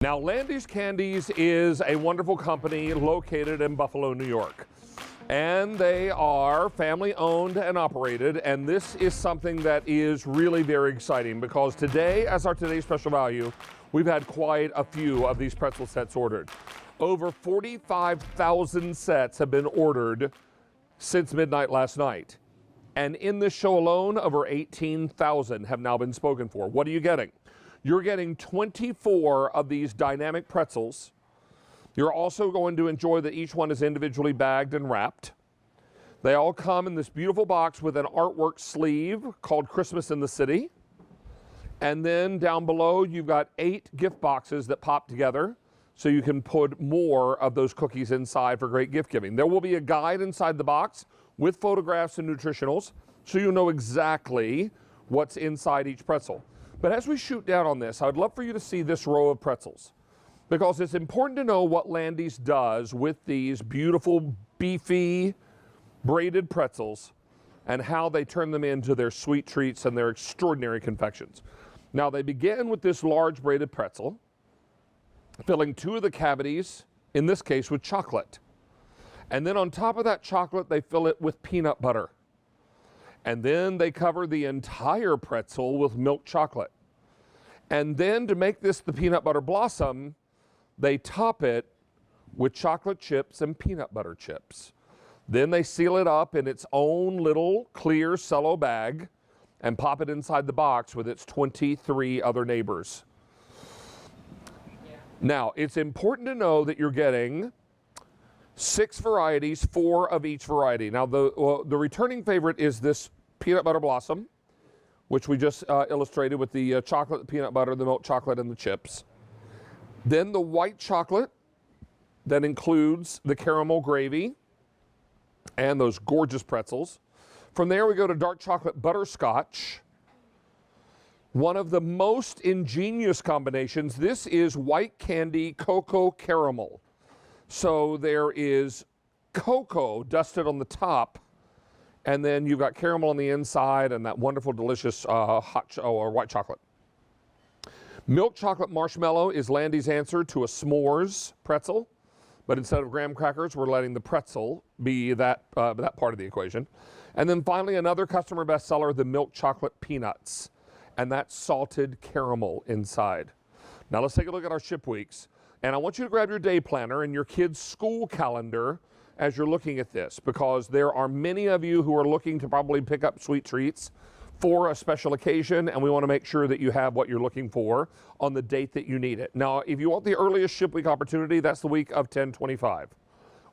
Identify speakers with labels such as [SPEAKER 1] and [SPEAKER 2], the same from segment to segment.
[SPEAKER 1] Now, Landies Candies is a wonderful company located in Buffalo, New York. And they are family owned and operated. And this is something that is really very exciting because today, as our today's special value, we've had quite a few of these pretzel sets ordered. Over 45,000 sets have been ordered since midnight last night. And in this show alone, over 18,000 have now been spoken for. What are you getting? You're getting 24 of these dynamic pretzels. You're also going to enjoy that each one is individually bagged and wrapped. They all come in this beautiful box with an artwork sleeve called Christmas in the City. And then down below, you've got 8 gift boxes that pop together so you can put more of those cookies inside for great gift giving. There will be a guide inside the box with photographs and nutritionals so you know exactly what's inside each pretzel. But as we shoot down on this, I'd love for you to see this row of pretzels because it's important to know what Landies does with these beautiful, beefy, braided pretzels and how they turn them into their sweet treats and their extraordinary confections. Now, they begin with this large braided pretzel, filling 2 of the cavities, in this case with chocolate. And then on top of that chocolate, they fill it with peanut butter. And then they cover the entire pretzel with milk chocolate. And then to make this the peanut butter blossom, they top it with chocolate chips and peanut butter chips. Then they seal it up in its own little clear cello bag and pop it inside the box with its 23 other neighbors. Now, it's important to know that you're getting 6 varieties, 4 of each variety. Now, the returning favorite is this peanut butter blossom, which we just illustrated with the chocolate, the peanut butter, the milk chocolate, and the chips. Then the white chocolate that includes the caramel gravy and those gorgeous pretzels. From there, we go to dark chocolate butterscotch. One of the most ingenious combinations. This is white candy cocoa caramel. So there is cocoa dusted on the top, and then you've got caramel on the inside and that wonderful, delicious white chocolate. Milk chocolate marshmallow is Landies' answer to a s'mores pretzel, but instead of graham crackers, we're letting the pretzel be that part of the equation. And then finally, another customer bestseller, the milk chocolate peanuts, and that's salted caramel inside. Now let's take a look at our ship weeks. And I want you to grab your day planner and your kids' school calendar as you're looking at this, because there are many of you who are looking to probably pick up sweet treats for a special occasion, and we want to make sure that you have what you're looking for on the date that you need it. Now, if you want the earliest ship week opportunity, that's the week of 10/25.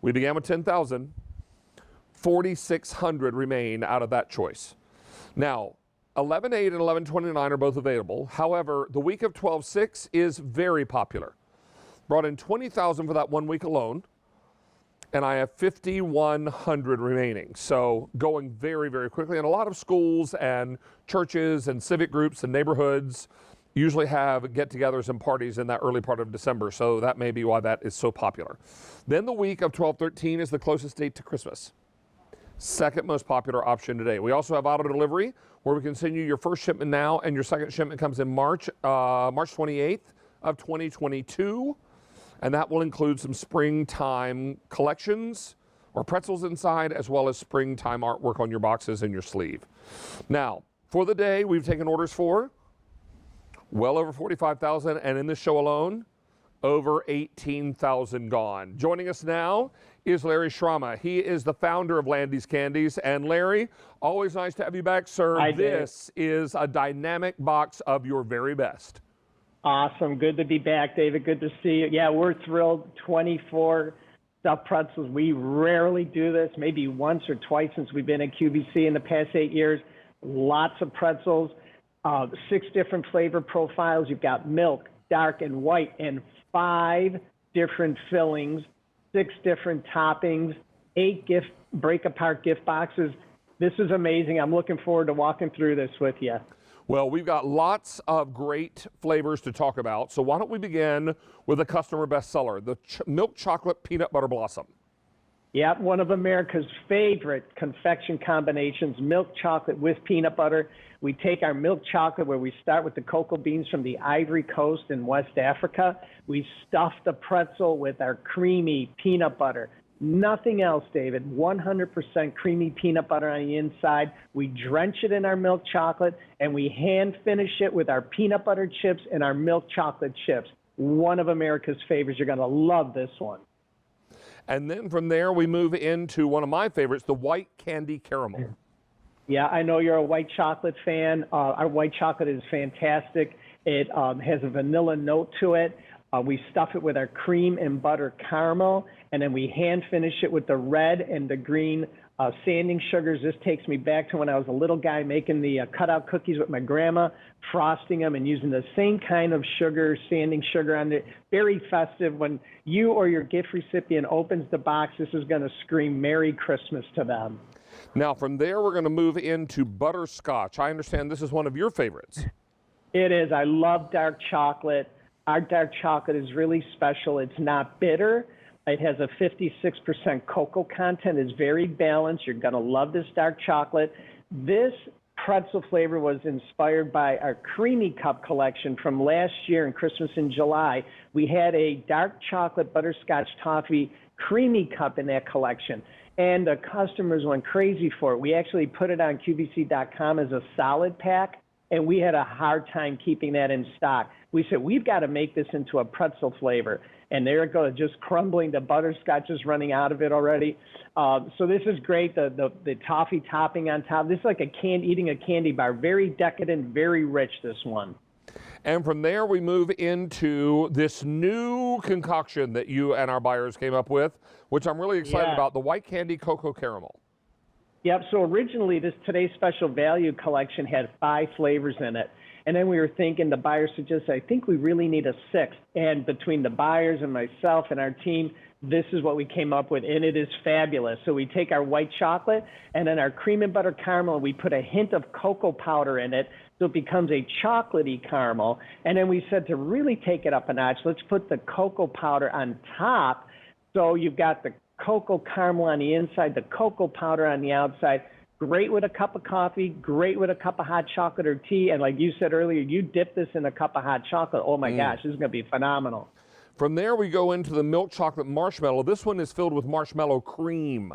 [SPEAKER 1] We began with 10,000. 4,600 remain out of that choice. Now, 11/8 and 11/29 are both available. However, the week of 12/6 is very popular. Brought in 20,000 for that 1 week alone, and I have 5,100 remaining. So going very, very quickly. And a lot of schools and churches and civic groups and neighborhoods usually have get-togethers and parties in that early part of December. So that may be why that is so popular. Then the week of 12/13 is the closest date to Christmas. Second most popular option today. We also have auto delivery, where we can send you your first shipment now, and your second shipment comes in March 28th of 2022. And that will include some springtime collections or pretzels inside, as well as springtime artwork on your boxes and your sleeve. Now, for the day, we've taken orders for well over 45,000, and in this show alone, over 18,000 gone. Joining us now is Larry Schramma. He is the founder of Landies Candies. And Larry, always nice to have you back, sir.
[SPEAKER 2] Hi,
[SPEAKER 1] this is a dynamic box of your very best.
[SPEAKER 2] Awesome. Good to be back, David. Good to see you. Yeah, we're thrilled. 24 stuffed pretzels. We rarely do this, maybe once or twice since we've been at QVC in the past 8 years. Lots of pretzels, 6 different flavor profiles. You've got milk, dark, and white, and 5 different fillings, 6 different toppings, 8 break-apart gift boxes. This is amazing. I'm looking forward to walking through this with you.
[SPEAKER 1] Well, we've got lots of great flavors to talk about. So why don't we begin with a customer bestseller, the milk chocolate peanut butter blossom.
[SPEAKER 2] Yeah, one of America's favorite confection combinations, milk chocolate with peanut butter. We take our milk chocolate where we start with the cocoa beans from the Ivory Coast in West Africa. We stuff the pretzel with our creamy peanut butter. Nothing else, David. 100% creamy peanut butter on the inside. We drench it in our milk chocolate, and we hand finish it with our peanut butter chips and our milk chocolate chips. One of America's favorites. You're going to love this one.
[SPEAKER 1] And then from there, we move into one of my favorites, the white candy caramel.
[SPEAKER 2] Yeah, I know you're a white chocolate fan. Our white chocolate is fantastic. It has a vanilla note to it. We stuff it with our cream and butter caramel, and then we hand finish it with the red and the green sanding sugars. This takes me back to when I was a little guy making the cutout cookies with my grandma, frosting them and using the same kind of sugar, sanding sugar on it. Very festive. When you or your gift recipient opens the box, this is going to scream Merry Christmas to them.
[SPEAKER 1] Now, from there, we're going to move into butterscotch. I understand this is one of your favorites.
[SPEAKER 2] It is. I love dark chocolate. Our dark chocolate is really special. It's not bitter. It has a 56% cocoa content. It's very balanced. You're going to love this dark chocolate. This pretzel flavor was inspired by our Creamy Cup collection from last year in Christmas in July. We had a dark chocolate butterscotch toffee Creamy Cup in that collection, and the customers went crazy for it. We actually put it on QVC.com as a solid pack, and we had a hard time keeping that in stock. We said, we've got to make this into a pretzel flavor. And there it goes, just crumbling. The butterscotch is running out of it already. So this is great, the toffee topping on top. This is like eating a candy bar. Very decadent, very rich, this one.
[SPEAKER 1] And from there, we move into this new concoction that you and our buyers came up with, which I'm really excited about, the white candy cocoa caramel.
[SPEAKER 2] Yep, so originally this Today's Special Value collection had 5 flavors in it. And then we were thinking, the buyers suggested, I think we really need a 6th. And between the buyers and myself and our team, this is what we came up with, and it is fabulous. So we take our white chocolate and then our cream and butter caramel, and we put a hint of cocoa powder in it, so it becomes a chocolatey caramel. And then we said to really take it up a notch, let's put the cocoa powder on top. So you've got the cocoa caramel on the inside, the cocoa powder on the outside. Great with a cup of coffee, great with a cup of hot chocolate or tea. And like you said earlier, you dip this in a cup of hot chocolate. Oh my gosh, this is going to be phenomenal.
[SPEAKER 1] From there, we go into the milk chocolate marshmallow. This one is filled with marshmallow cream.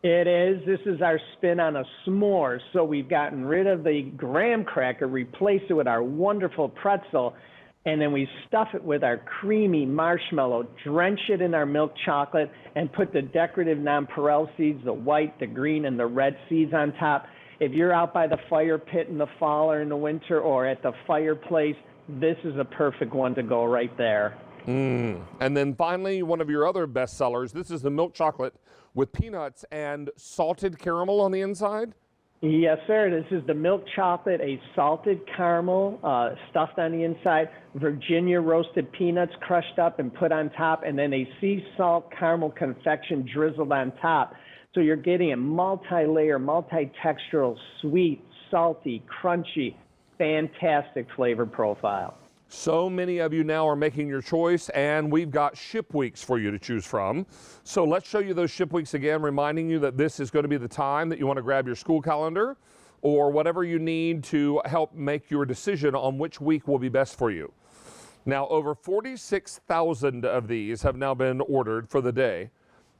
[SPEAKER 2] It is. This is our spin on a s'more. So we've gotten rid of the graham cracker, replaced it with our wonderful pretzel, and then we stuff it with our creamy marshmallow, drench it in our milk chocolate, and put the decorative nonpareil seeds, the white, the green, and the red seeds on top. If you're out by the fire pit in the fall or in the winter, or at the fireplace, this is a perfect one to go right there.
[SPEAKER 1] And then finally, one of your other best sellers, this is the milk chocolate with peanuts and salted caramel on the inside.
[SPEAKER 2] Yes, sir. This is the milk chocolate, a salted caramel stuffed on the inside, Virginia roasted peanuts crushed up and put on top, and then a sea salt caramel confection drizzled on top. So you're getting a multi-layer, multi-textural, sweet, salty, crunchy, fantastic flavor profile.
[SPEAKER 1] So many of you now are making your choice, and we've got ship weeks for you to choose from. So let's show you those ship weeks again, reminding you that this is going to be the time that you want to grab your school calendar or whatever you need to help make your decision on which week will be best for you. Now, over 46,000 of these have now been ordered for the day,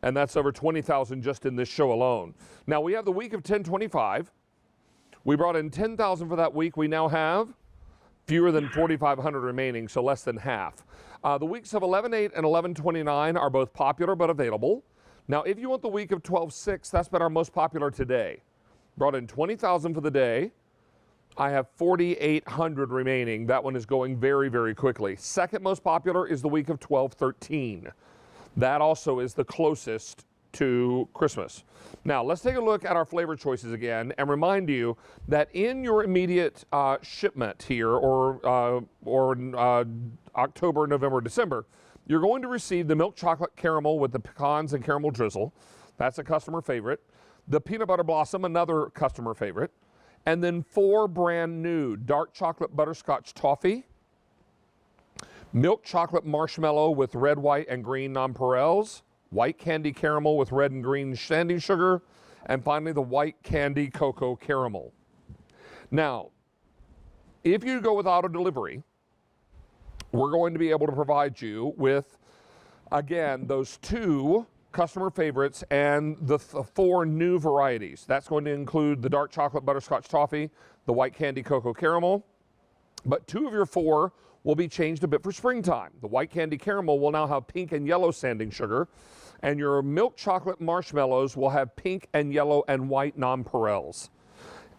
[SPEAKER 1] and that's over 20,000 just in this show alone. Now, we have the week of 1025. We brought in 10,000 for that week. We now have fewer than 4,500 remaining, so less than half. The weeks of 11/8 and 11/29 are both popular but available. Now, if you want the week of 12/6, that's been our most popular today. Brought in 20,000 for the day. I have 4,800 remaining. That one is going very, very quickly. Second most popular is the week of 12/13. That also is the closest to Christmas. Now, let's take a look at our flavor choices again and remind you that in your immediate shipment here, or October, November, December, you're going to receive the milk chocolate caramel with the pecans and caramel drizzle. That's a customer favorite. The peanut butter blossom, another customer favorite. And then 4 brand new dark chocolate butterscotch toffee, milk chocolate marshmallow with red, white, and green nonpareils, white candy caramel with red and green sanding sugar, and finally the white candy cocoa caramel. Now, if you go with auto delivery, we're going to be able to provide you with, again, those 2 customer favorites and the 4 new varieties. That's going to include the dark chocolate butterscotch toffee, the white candy cocoa caramel, but 2 of your 4 will be changed a bit for springtime. The white candy caramel will now have pink and yellow sanding sugar, and your milk chocolate marshmallows will have pink and yellow and white nonpareils.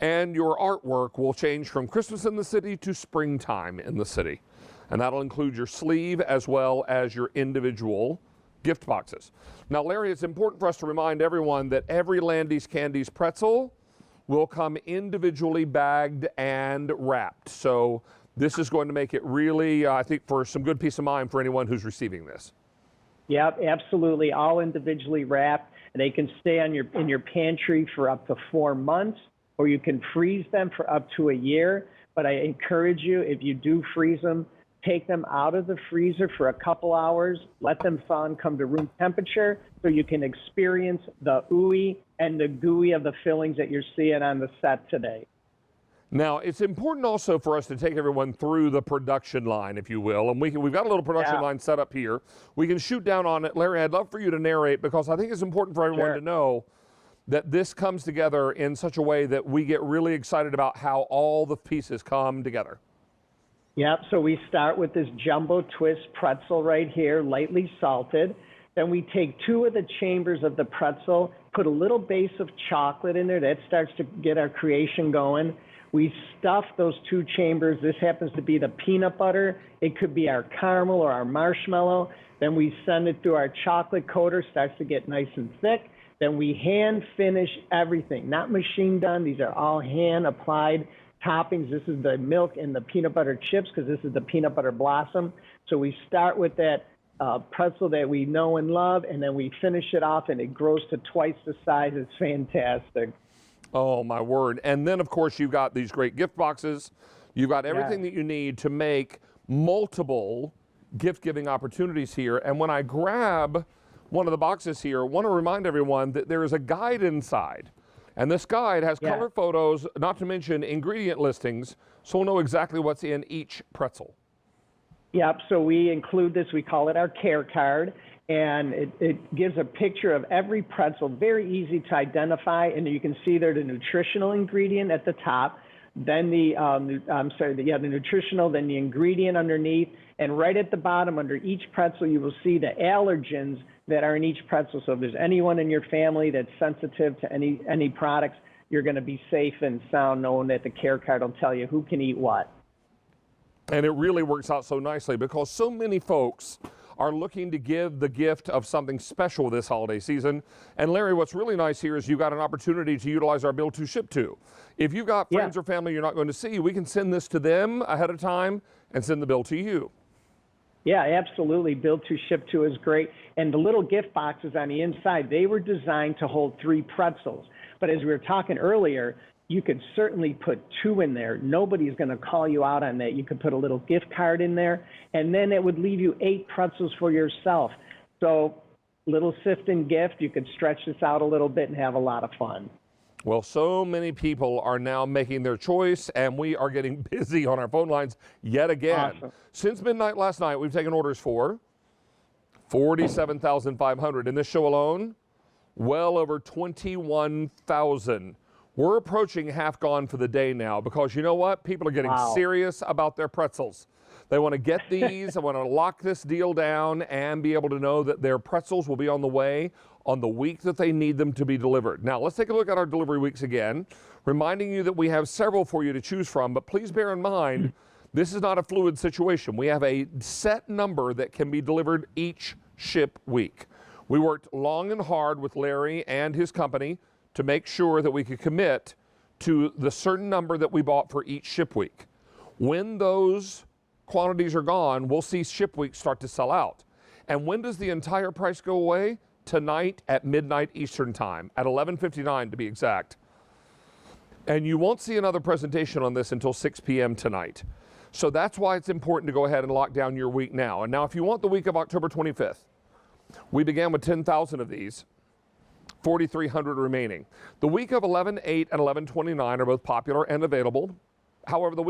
[SPEAKER 1] And your artwork will change from Christmas in the city to springtime in the city. And that'll include your sleeve as well as your individual gift boxes. Now, Larry, it's important for us to remind everyone that every Landies Candies pretzel will come individually bagged and wrapped. So this is going to make it really, I think, for some good peace of mind for anyone who's receiving this.
[SPEAKER 2] Yep, absolutely. All individually wrapped. And they can stay on in your pantry for up to 4 months, or you can freeze them for up to a year. But I encourage you, if you do freeze them, take them out of the freezer for a couple hours, let them thaw and come to room temperature so you can experience the ooey and the gooey of the fillings that you're seeing on the set today.
[SPEAKER 1] Now, it's important also for us to take everyone through the production line, if you will, and we've got a little production line set up here. We can shoot down on it. Larry, I'd love for you to narrate, because I think it's important for everyone to know that this comes together in such a way that we get really excited about how all the pieces come together.
[SPEAKER 2] Yep, so we start with this jumbo twist pretzel right here, lightly salted. Then we take 2 of the chambers of the pretzel, put a little base of chocolate in there. That starts to get our creation going. We stuff those 2 chambers. This happens to be the peanut butter. It could be our caramel or our marshmallow. Then we send it through our chocolate coater, starts to get nice and thick. Then we hand finish everything, not machine done. These are all hand applied toppings. This is the milk and the peanut butter chips, because this is the peanut butter blossom. So we start with that pretzel that we know and love, and then we finish it off, and it grows to twice the size. It's fantastic.
[SPEAKER 1] Oh, my word. And then, of course, you've got these great gift boxes. You've got everything that you need to make multiple gift-giving opportunities here. And when I grab one of the boxes here, I want to remind everyone that there is a guide inside. And this guide has color photos, not to mention ingredient listings, so we'll know exactly what's in each pretzel.
[SPEAKER 2] Yep, so we include this, we call it our care card, and it gives a picture of every pretzel, very easy to identify, and you can see there the nutritional ingredient at the top, then the nutritional, then the ingredient underneath, and right at the bottom under each pretzel you will see the allergens that are in each pretzel. So if there's anyone in your family that's sensitive to any products, you're going to be safe and sound, knowing that the care card will tell you who can eat what.
[SPEAKER 1] And it really works out so nicely, because so many folks are looking to give the gift of something special this holiday season. And Larry, what's really nice here is you've got an opportunity to utilize our bill to ship to. If you've got friends or family you're not going to see, we can send this to them ahead of time and send the bill to you.
[SPEAKER 2] Yeah, absolutely. Build to ship to is great. And the little gift boxes on the inside, they were designed to hold 3 pretzels. But as we were talking earlier, you could certainly put 2 in there. Nobody's going to call you out on that. You could put a little gift card in there, and then it would leave you 8 pretzels for yourself. So little sifting gift, you could stretch this out a little bit and have a lot of fun.
[SPEAKER 1] Well, so many people are now making their choice, and we are getting busy on our phone lines yet again.
[SPEAKER 2] Awesome.
[SPEAKER 1] Since midnight last night, we've taken orders for 47,500. In this show alone, well over 21,000. We're approaching half gone for the day now, because you know what? People are getting serious about their pretzels. They want to get these. They want to lock this deal down and be able to know that their pretzels will be on the way on the week that they need them to be delivered. Now, let's take a look at our delivery weeks again, reminding you that we have several for you to choose from, but please bear in mind, this is not a fluid situation. We have a set number that can be delivered each ship week. We worked long and hard with Larry and his company to make sure that we could commit to the certain number that we bought for each ship week. When those quantities are gone, we'll see ship weeks start to sell out. And when does the entire price go away? Tonight at midnight Eastern time, at 11:59 to be exact. And you won't see another presentation on this until 6 p.m. tonight. So that's why it's important to go ahead and lock down your week now. And now if you want the week of October 25th, We began with 10,000 of these, 4,300 remaining. The week of 11/8 and 11/29 are both popular and available. However, the week